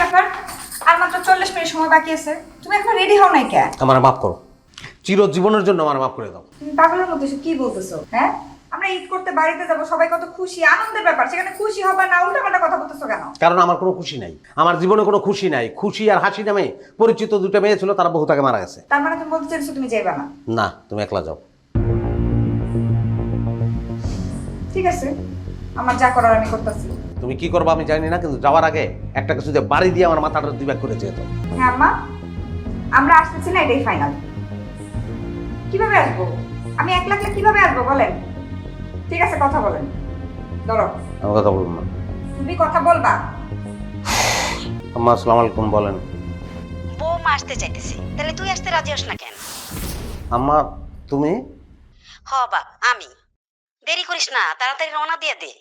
ব্যাপার? আর মাত্র 40 মিনিট সময় বাকি আছে, তুমি এখনো রেডি হও নাই কেন? আমার মাফ করো, চিরজীবনের জন্য আমার মাফ করে দাও। তুমি পাগলের মতো এসে কি বলতেছো? হ্যাঁ, আমরা ঈদ করতে বাড়িতে যাব, সবাই কত খুশি, আনন্দের ব্যাপার, সেখানে খুশি হবা না উল্টাপাল্টা কথা বলতেছো কেন? কারণ আমার কোনো খুশি নাই, আমার জীবনে কোনো খুশি নাই। খুশি আর হাসি নামে পরিচিত দুটো মেয়ে ছিল, তারা বহুত আগে মারা গেছে। তার মানে তুমি বলতে চাইছো তুমি যাইবা না? না, তুমি একলা যাও। ঠিক আছে, আমার যা করার আমি করতেছি। তুমি কি করবে আমি জানি না, কিন্তু যাওয়ার আগে একটা কিছু দিয়ে বাড়ি দিয়ে আমার মাথাটা দুই করে যেত। হ্যাঁ আম্মা, আমরা আসতেছি না, এটাই ফাইনাল। কিভাবে আসবো? আমি একলা একলা কিভাবে আসবো বলেন? ঠিক আছে, কথা বলেন। ধরো, আমার কথা বলুন না। তুমি কথা বলবা। আম্মা আসসালামু আলাইকুম। বলেন। বৌমা আসতে চাইতেছে, তাহলে তুই আসতে রাজি হস না কেন? আম্মা তুমি? হ বাপ, আমি। দেরি করিস না, তাড়াতাড়ি রওনা দিয়ে দে।